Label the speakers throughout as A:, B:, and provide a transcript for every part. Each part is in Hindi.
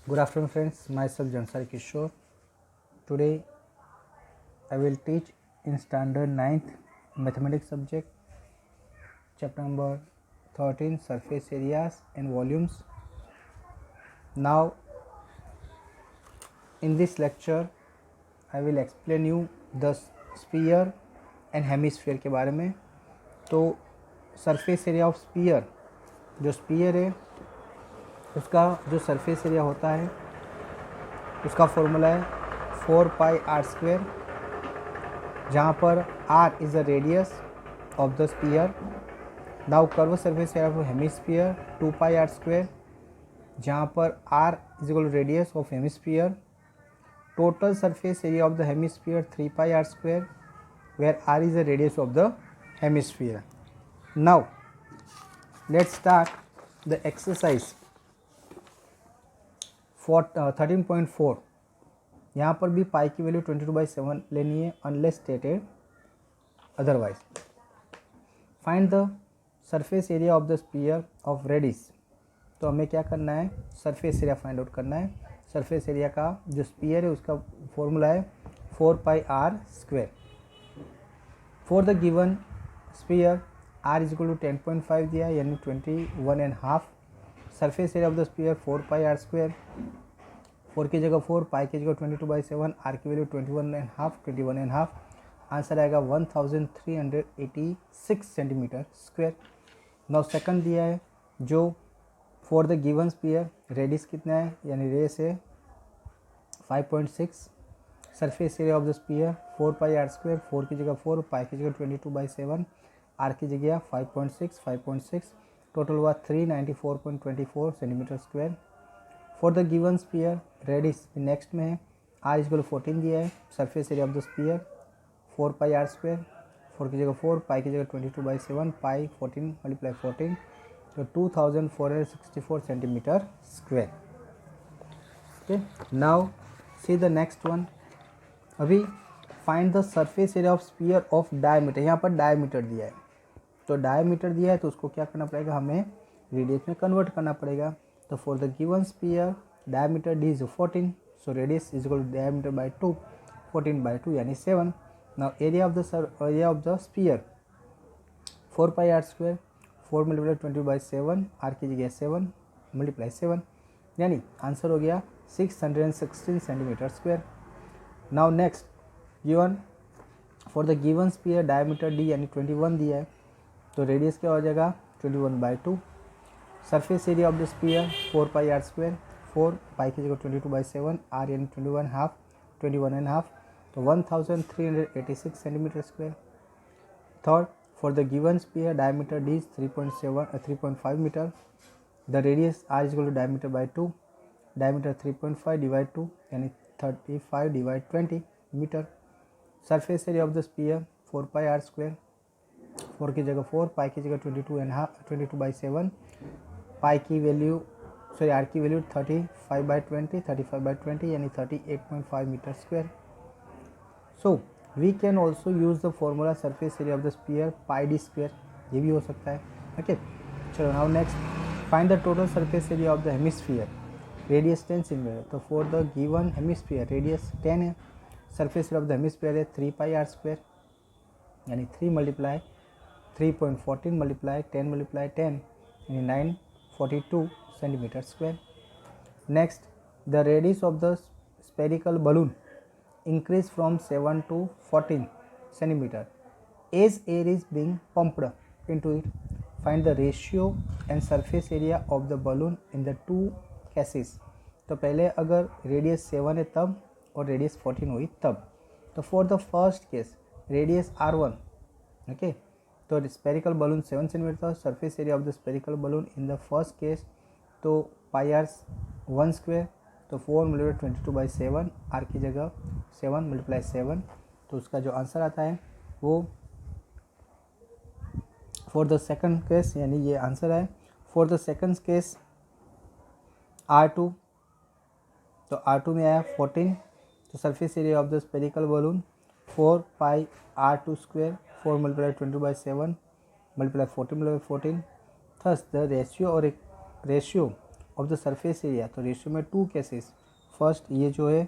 A: Good afternoon friends, myself Jansari Kishore. Today I will teach in standard 9th mathematics subject chapter number 13 surface areas and volumes. Now in this lecture I will explain you the sphere and hemisphere के बारे में. तो surface area of sphere, जो sphere है उसका जो सरफेस एरिया होता है उसका फॉर्मूला है 4 पाई आर स्क्वेयर, जहाँ पर r is the radius of the sphere. Now curve surface area of hemisphere 2 pi are square, जहाँ पर r is equal to radius of hemisphere. Total surface area of the hemisphere 3 pi are square, where r is the radius of the hemisphere. Now let's start the exercise 13.4. यहाँ पर भी पाई की वैल्यू 22/7 लेनी है unless stated otherwise. Find the surface area of the sphere of radius. तो हमें क्या करना है, सरफेस एरिया फाइंड आउट करना है. सरफेस एरिया का जो स्फीयर है उसका फॉर्मूला है 4 pi are square. For the given sphere r is equal to 10.5 दिया है, यानी 21.5. Surface area of the sphere 4 pi are square. 4 की जगह 4, पाई की जगह 22/7, आर की वैल्यू 21.5. आंसर आएगा 1386 सेंटीमीटर स्क्वेयर. नाउ सेकंड दिया है जो for the given sphere radius कितना है, यानी रेडियस है 5.6. Surface area of the sphere 4 pi are square. 4 की जगह 4, पाई की जगह 22/7, आर की जगह 5.6. टोटल हुआ 394.24 centimetre square. For the given sphere radius next में है, आर इक्वल 14 दिया है. Surface area of the sphere 4 pi R square. 4 की जगह 4, पाई की जगह 22/7, पाई 14 मल्टीप्लाई 14, तो 2464 centimetre square. Okay, now see the next one. अभी find the surface area of sphere of diameter. यहाँ पर डायमीटर दिया है, तो डायमीटर दिया है तो उसको क्या करना पड़ेगा, हमें रेडियस में कन्वर्ट करना पड़ेगा. तो for the given sphere diameter D is 14, so radius is equal to diameter by 2, 14/2 यानी 7. Now area of the sphere 4 pi are square. 4 multiply 20/7, R की जगह 7 मल्टीप्लाई 7, यानी आंसर हो गया 616 centimetre square. Now next given for the given sphere diameter D यानी 21 दिया है, तो रेडियस क्या हो जाएगा 21/2. Surface area of the sphere 4 pi are square. 4 pi की जगह 22/7, आर यानी 21.5, तो 1386 centimetre square. Third for the given sphere diameter D 3.5 metre. The radius R is equal to diameter by 2. Diameter 3.5 divide 2 यानी 35/20 metre. Surface area of the sphere 4 pi are square. 4 की जगह 4, पाई की जगह 22/7, पाई की वैल्यू आर की वैल्यू 35/20 यानी 38.5 metre square. So we can also use the formula surface area of the sphere pi D square, ये भी हो सकता है. ओके, चलो now next find the total surface area of the hemisphere. Radius 10 centimetre, तो for the given hemisphere radius 10 है. Surface area of the hemisphere है 3 पाई आर स्क्वायर, यानी 3 मल्टीप्लाई 3.14 मल्टीप्लाई 10 मल्टीप्लाई 10 यानी 942 centimetre square. Next the radius of the spherical balloon increase from 7 to 14 centimetre as air is being pumped into it. Find the ratio and surface area of the balloon in the two cases. तो पहले अगर रेडियस 7 है तब और रेडियस 14 हुई तब. तो for the first case radius R1, okay, तो स्पेरिकल बलून 7 सेंटीमीटर था. Surface area of the spherical balloon in the first case तो पाई आर 1 स्क्वेयर, तो 4 मल्टीप्लाई 22/7, आर की जगह 7 मल्टीप्लाई 7, तो उसका जो आंसर आता है वो फॉर द सेकंड केस, यानी ये आंसर है. For the second case R2, तो R2 में आया 14, तो surface area of the spherical balloon 4 pi R2 square. 4 multiply 20/7 multiply 14 multiply 14. Thus the ratio of the surface area, तो रेशियो में 2 केसेस, फर्स्ट ये जो है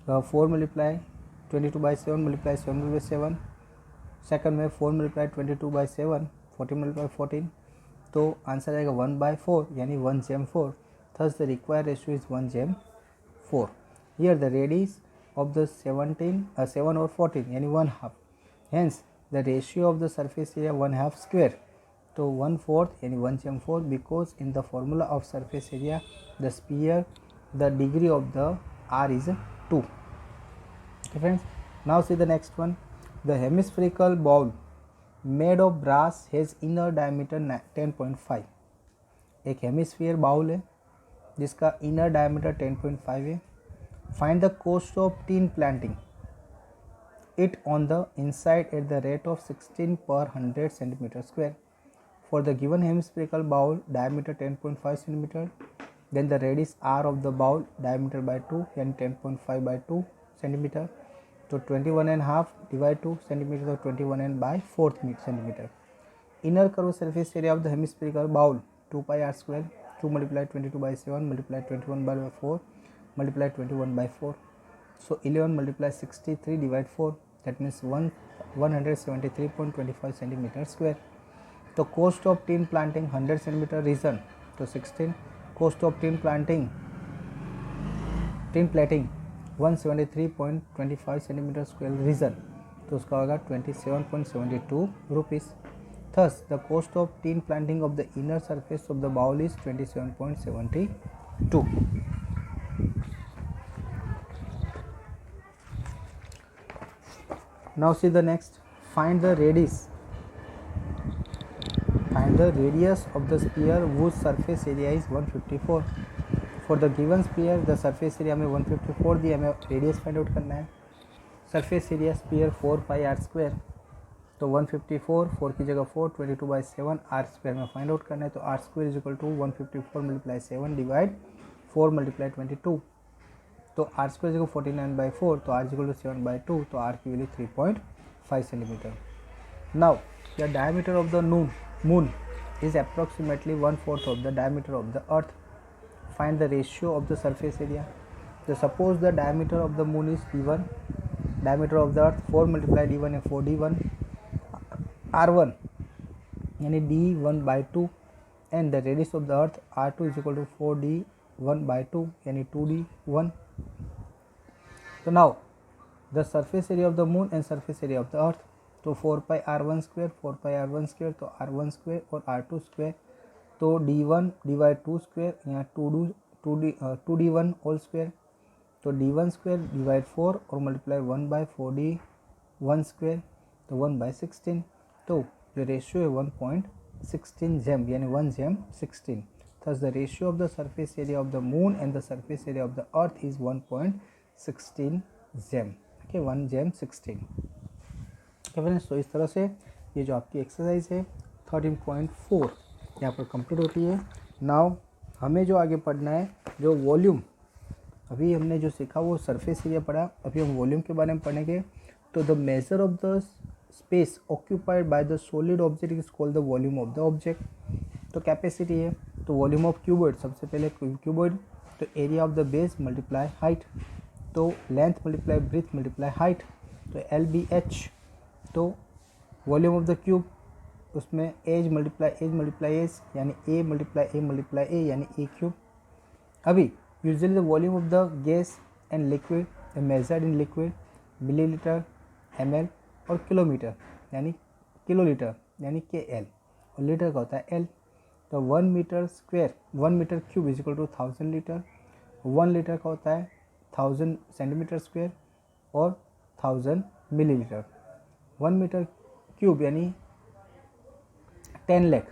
A: 4 मल्टीप्लाई 22/7 मल्टीप्लाई 7/7, सेकंड में 4 मल्टीप्लाई 22/7 14 मल्टीप्लाई 14, तो आंसर आएगा 1/4 यानी 1/4. Thus the required ratio is 1/4. Here the radius of the 7 और 14 यानी 1/2. Hence the ratio of the surface area 1/2 square, तो 1/4 यानी 1/4 because in the formula of surface area the sphere the degree of the r is 2. Okay friends, now see the next one. The hemispherical bowl made of brass has inner diameter 10.5. एक हेमिस्फीयर बाउल है जिसका इनर डायमीटर 10.5 है. Find the cost of tin planting it on the inside at the rate of 16 per 100 centimeter square. For the given hemispherical bowl diameter 10.5 centimeter, then the radius r of the bowl diameter by 2 and 10.5 by 2 centimeter, तो 21.5 divide 2 centimeter, तो 21 by 4 centimeter. Inner curve surface area of the hemispherical bowl 2 pi r square, 2 multiply 22/7 multiply 21/4 multiply 21/4. So 11 multiply 63 divide 4, that means 173.25 centimeter square. तो cost of tin planting 100 centimeter reason, तो 16. cost of tin plating 173.25 centimeter square reason, तो उसका होगा 27.72 rupees. Thus the cost of tin planting of the inner surface of the bowl is 27.72. Now see the next. Find the radius of the sphere whose surface area is 154. For the given sphere the surface area में 154 दिया, हमें रेडियस फाइंड आउट करना है. Surface area sphere 4 pi r square, तो 154 4 की जगह 4 22/7 r स्क्वायर में फाइंड आउट करना है. तो r square is equal to 154 multiply 7 divide 4 multiply 22, तो r स्क्वायर इज इक्वल 49/4, तो r इज इक्वल टू 7/2, तो r की value 3.5 centimetre. Now the diameter of the moon is approximately 1/4 of the diameter of the earth. Find the ratio of the surface area. So suppose the diameter of the moon is d1, diameter of the earth 4 multiply d1 and 4d1, r1 यानी d1/2 and the radius of the earth r2 is equal to 4d1/2 यानी 2d1. So now the surface area of the moon and surface area of the earth, तो 4 pi r1 square 4 pi r1 square, तो r1 स्क्वायर और r2 स्क्वायर, तो d1 डिवाइड 2 स्क्वायर, यहाँ 2d1 होल स्क्वायर, तो d1 स्क्वायर डिवाइड 4 और मल्टीप्लाई 1/4d1 स्क्वायर, तो 1/16, तो जो रेशियो है 1.16 जेम यानी 1/16. Thus the ratio of the surface area of the moon and the surface area of the earth is 1.16 जेम. ओके 1/16. ओके फ्रेंड्स, तो इस तरह से ये जो आपकी एक्सरसाइज है 13.4 यहाँ पर कंप्लीट होती है. नाउ हमें जो आगे पढ़ना है, जो वॉल्यूम अभी हमने जो सीखा वो सरफेस एरिया पढ़ा, अभी हम वॉल्यूम के बारे में पढ़ेंगे. तो the measure of the space occupied by the solid object is called the volume of the object. तो कैपेसिटी है, तो वॉल्यूम ऑफ क्यूबॉइड, सबसे पहले क्यूबॉइड, तो area of the base multiply height, तो length multiply breadth multiply height, तो LBH. तो वॉल्यूम ऑफ द क्यूब, उसमें एज मल्टीप्लाई एज यानी A मल्टीप्लाई A यानी A क्यूब. अभी usually the volume of the gas and liquid measured in liquid millilitre, ml और किलोमीटर यानी किलोलीटर यानी KL, और लीटर का होता है L. तो 1 metre cube is equal to 1000 litre. 1 litre का होता है 1000 सेंटीमीटर स्क्वायर और 1000 मिलीलीटर. 1 मीटर क्यूब यानी 10 लाख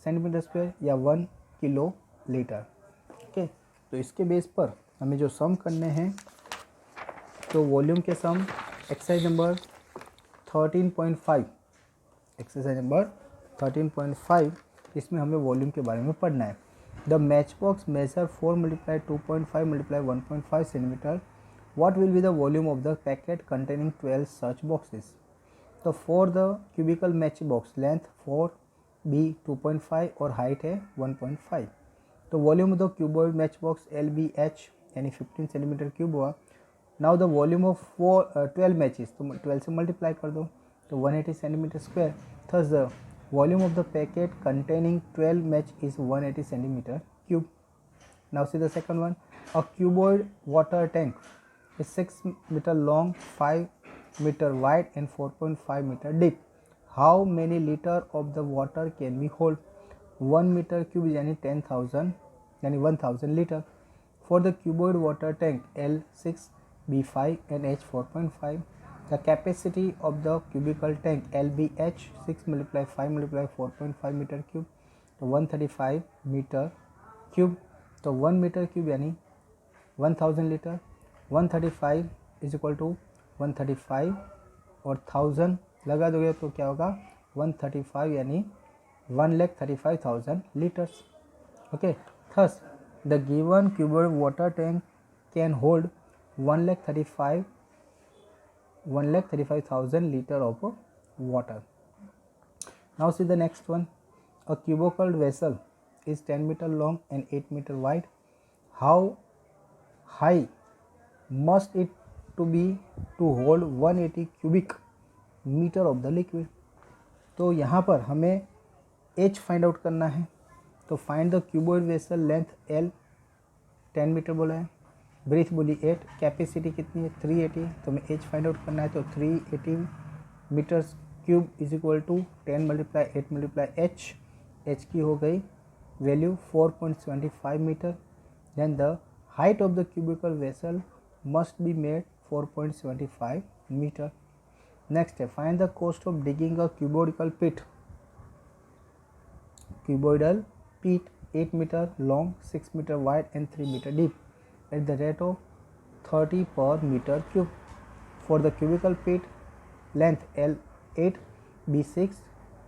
A: सेंटीमीटर स्क्वायर या 1 किलो लीटर. ओके, तो इसके बेस पर हमें जो सम करने हैं, तो वॉल्यूम के some exercise number 13.5, exercise number 13.5, इसमें हमें वॉल्यूम के बारे में पढ़ना है. The match box measure 4 multiply 2.5 multiply 1.5 centimetre. What will be the volume of the packet containing 12 such boxes. तो for the cubical match box length 4 B 2.5 और हाइट है 1.5. तो volume of the cuboid match box LBH यानी 15 सेंटीमीटर क्यूब हुआ। Now the volume of 12 matches, तो 12 से मल्टीप्लाई कर दो तो 180 centimetre square. Thus the volume of the packet containing 12 match is 180 centimetre cube. Now see the second one. A cuboid water tank is 6 meter long, 5 meter wide and 4.5 meter deep. How many liter of the water can we hold? 1 meter cube यानी 10,000 यानी 1000 liter. For the cuboid water tank L6, B5 and H4.5, the capacity of the cubical tank LBH 6 multiply 5 multiply 4.5 meter cube, तो 135 meter cube. तो 1 मीटर क्यूब यानी 1000 लीटर, 135 इज इक्वल टू 135 और 1000 लगा दोगे तो क्या होगा 135 यानी 1,35,000 litres. Okay, thus the given cuboid water tank can hold 1,35,000 litre of water. Now see the next one. A cubical vessel is 10 meter long and 8 meter wide. How high must it to be to hold 180 cubic meter of the liquid? तो यहाँ पर हमें H फाइंड आउट करना है। तो find the cuboid vessel length L 10 metre बोला है, ब्रीथ बोली 8, कैपेसिटी कितनी है 380, तो हमें H फाइंड आउट करना है। तो 380 metres cube is equal to 10 multiply 8 multiply H की हो गई value 4.75 meter. Then the height of the cubical vessel must be made 4.75 meter. Next, find the cost of digging a cuboidal pit. Cuboidal pit 8 meter long, 6 meter wide and 3 meter deep at the rate of 30 per meter cube. For the cubical pit length L8, B6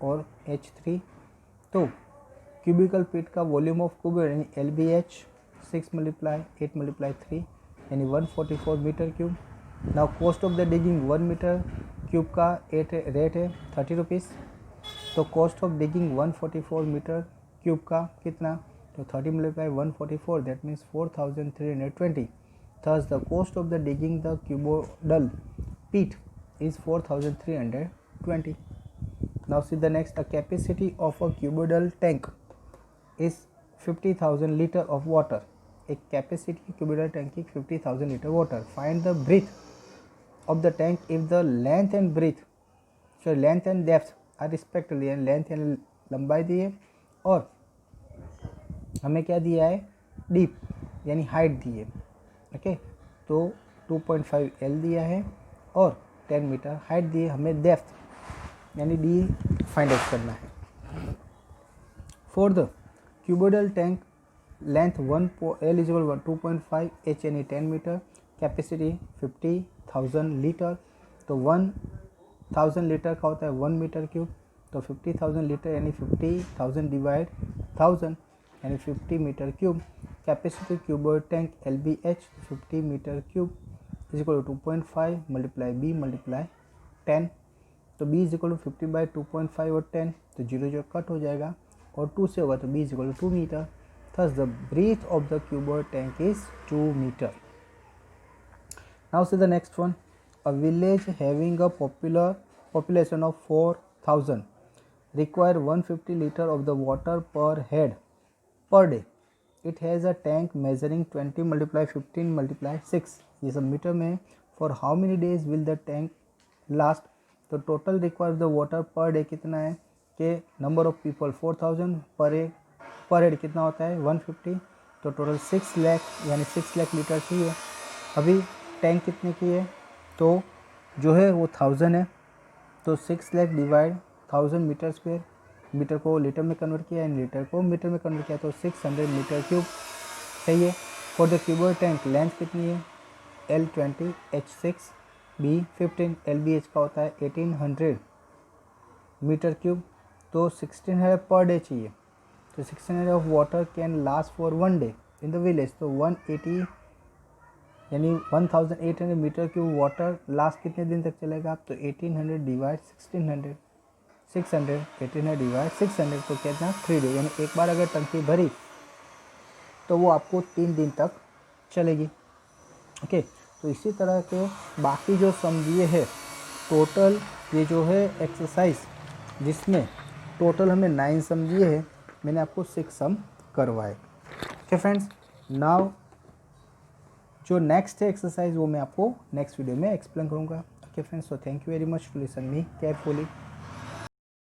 A: और H3, तो क्यूबिकल पिट का वॉल्यूम ऑफ क्यूब यानी LBH 6 मल्टीप्लाई 8 मल्टीप्लाई 3 यानी 144 metre cube. Now cost of the digging 1 metre cube का रेट है 30 रुपीज़। तो cost of digging 144 metre cube का कितना, तो 30 multiply 144 that means 4320। Thus the cost of the digging the cuboidal pit is 4320। Now see the next. A capacity of a cuboidal tank is 50,000 liter of water. एक कैपेसिटी क्यूबिडल टैंक की 50,000 litre water. Find the breadth of the tank if the length and breadth, so length and depth are respectively, length यानी लंबाई दी है और हमें क्या दिया है डीप यानी हाइट दी है। ओके, तो 2.5 L दिया है और 10 मीटर हाइट दी है, हमें डेप्थ यानी डी फाइंड आउट करना है। For the cuboidal tank length L is equal to 2.5 H यानी 10 मीटर, कैपेसिटी 50,000 लीटर। तो 1000 लीटर का होता है 1 मीटर क्यूब, तो 50,000 लीटर यानी 50,000 डिवाइड 1000 यानी 50 metre cube. Capacity cuboid tank LBH 50 metre cube is equal to 2.5 multiply B multiply 10। तो B is equal to 50 by 2.5 और 10, तो 0 कट हो जाएगा और 2 से होगा तो B is equal to 2 metre. Thus the breadth of the cuboid tank is 2 metre. Now see the next one. A village having a population of 4,000 require 150 liter of the water per head per day. It has a tank measuring 20 multiply 15 multiply 6, ये सब मीटर में। For how many days will the tank last? तो total require the water per day कितना है कि नंबर ऑफ पीपल 4000 पर हेड कितना होता है 150, तो टोटल 6 लाख यानी 6 लाख लीटर चाहिए। अभी टैंक कितने की है, तो जो है वो 1000 है, तो 6 lakh divide 1000 metre square, metre को लीटर में कन्वर्ट किया एंड लीटर को मीटर में कन्वर्ट किया, तो 600 मीटर क्यूब चाहिए। For the cuboid tank length कितनी है L20 H6 B15 LBH का होता है 1800 मीटर क्यूब, तो 1600 पर डे चाहिए। तो 1600 of water can last for 1 day in the village, तो 180 यानी 1800 मीटर क्यूब वाटर लास्ट कितने दिन तक चलेगा, तो 1800 डिवाइड 1600 600 1800 डिवाइड 600, तो कितना 3 डे, यानी एक बार अगर टंकी भरी तो वो आपको 3 दिन तक चलेगी। ओके, तो इसी तरह के बाकी जो सम दिए है टोटल, ये जो है एक्सरसाइज जिसमें टोटल हमें 9 सम दिए हैं, मैंने आपको 6 सम करवाए। ओके फ्रेंड्स, नाउ जो नेक्स्ट है एक्सरसाइज वो मैं आपको नेक्स्ट वीडियो में एक्सप्लेन करूँगा। Okay friends, so thank you very much to listen me carefully.